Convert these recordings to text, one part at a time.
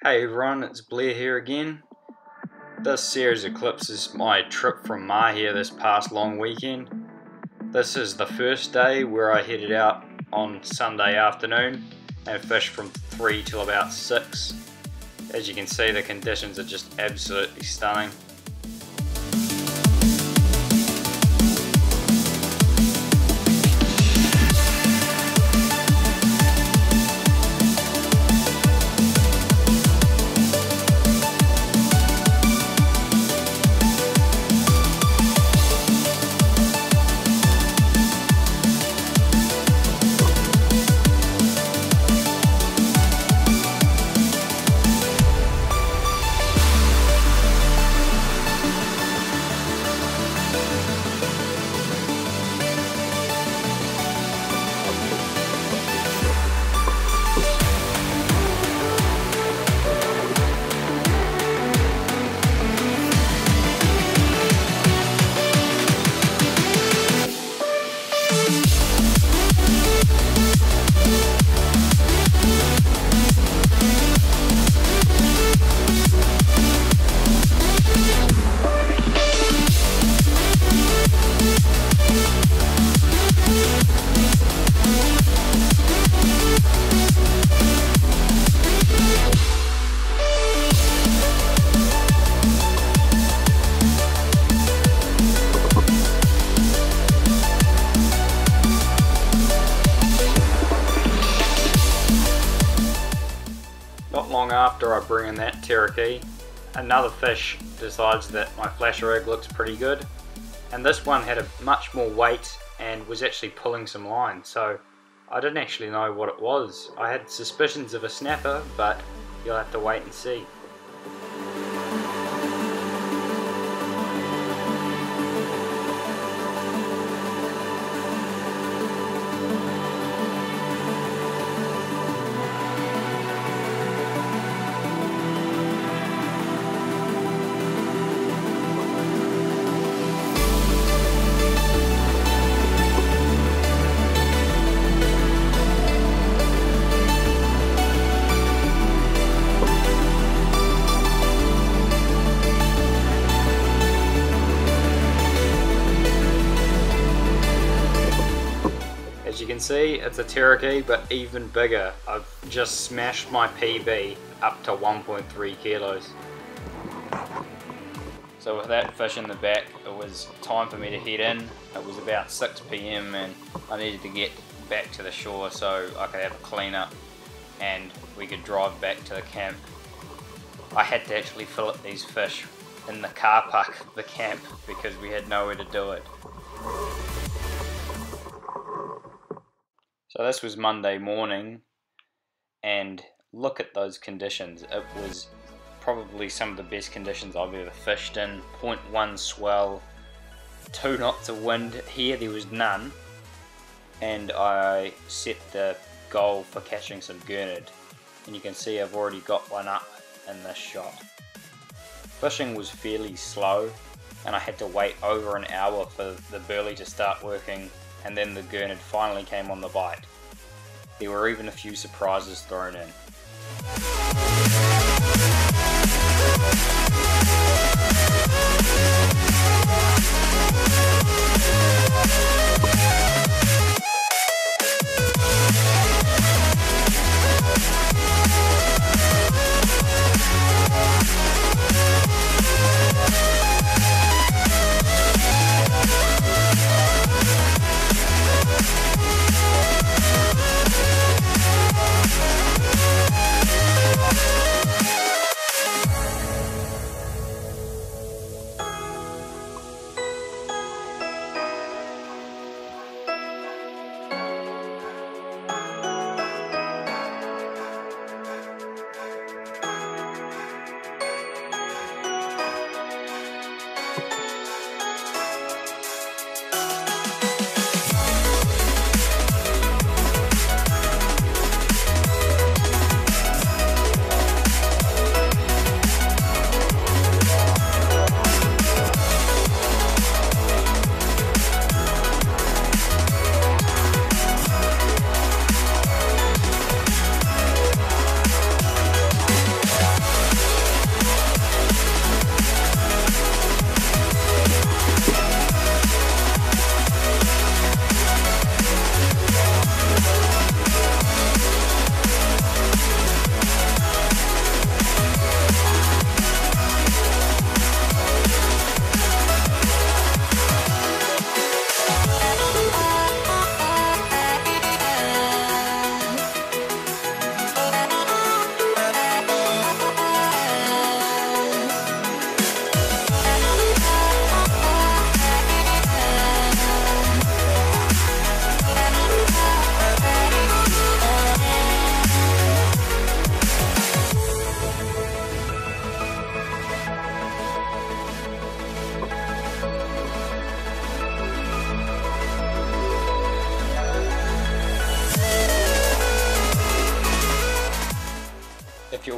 Hey everyone, it's Blair here again. This series of clips is my trip from Mahia this past long weekend. This is the first day where I headed out on Sunday afternoon and fished from 3 till about 6. As you can see, the conditions are just absolutely stunning. Not long after I bring in that Tarakihi, another fish decides that my flasher rig looks pretty good, and this one had a much more weight and was actually pulling some line, so I didn't actually know what it was. I had suspicions of a snapper, but you'll have to wait and see. As you can see, it's a Tarakihi, but even bigger. I've just smashed my PB up to 1.3 kilos. So with that fish in the back, it was time for me to head in. It was about 6 PM and I needed to get back to the shore so I could have a clean up and we could drive back to the camp. I had to actually fillet these fish in the car park of the camp because we had nowhere to do it. So this was Monday morning, and look at those conditions. It was probably some of the best conditions I've ever fished in. 0.1 swell, 2 knots of wind. Here there was none, and I set the goal for catching some Gurnard, and you can see I've already got one up in this shot. Fishing was fairly slow, and I had to wait over an hour for the burley to start working, and then the Gurnard finally came on the bite. There were even a few surprises thrown in.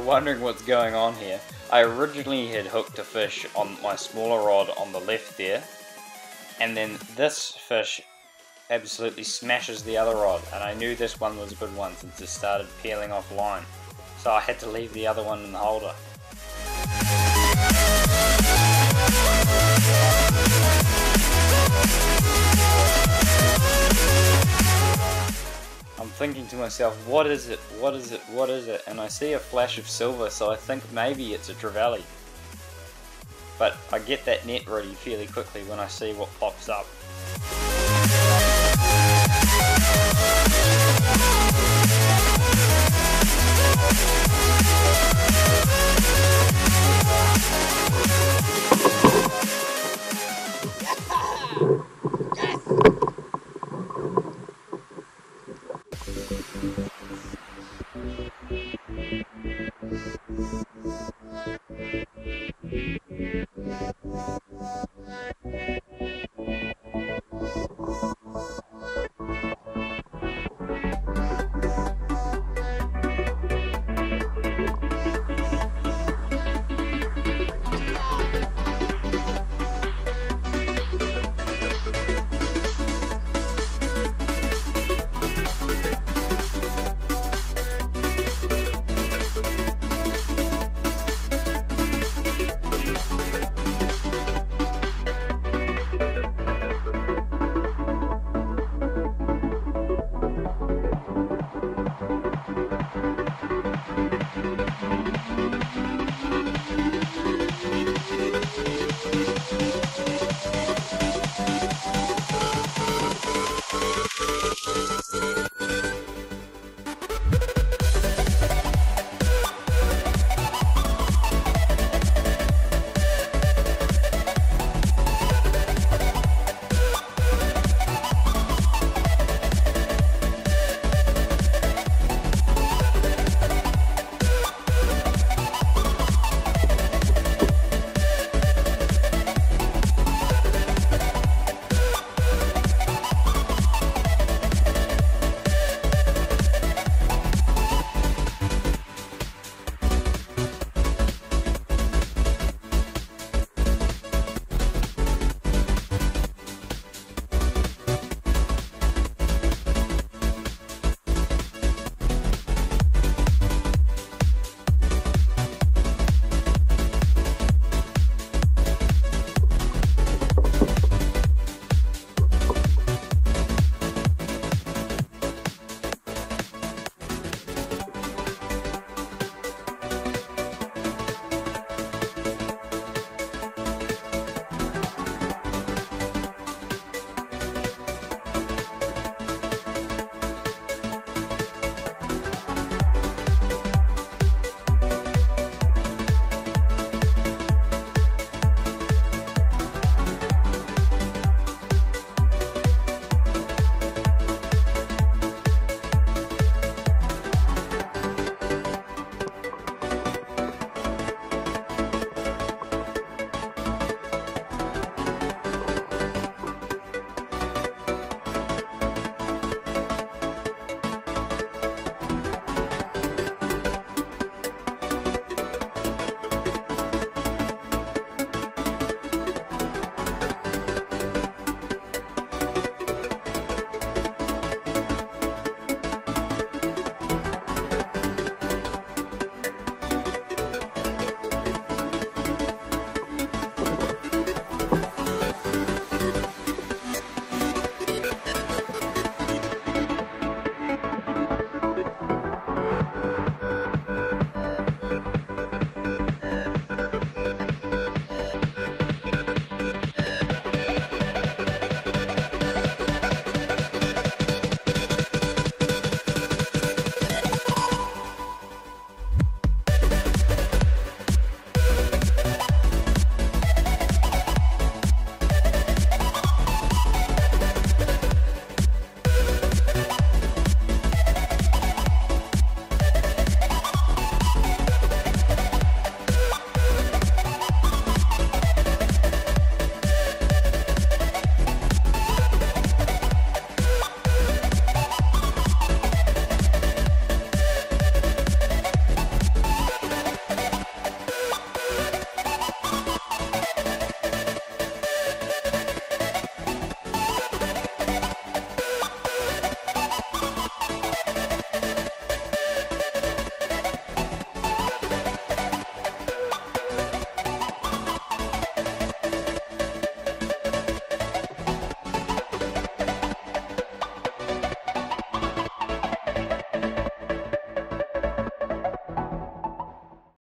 wondering what's going on here, I originally had hooked a fish on my smaller rod on the left there, and then this fish absolutely smashes the other rod, and I knew this one was a good one since it started peeling off line, so I had to leave the other one in the holder. I'm thinking to myself, what is it, what is it, what is it? And I see a flash of silver, so I think maybe it's a trevally. But I get that net ready fairly quickly when I see what pops up.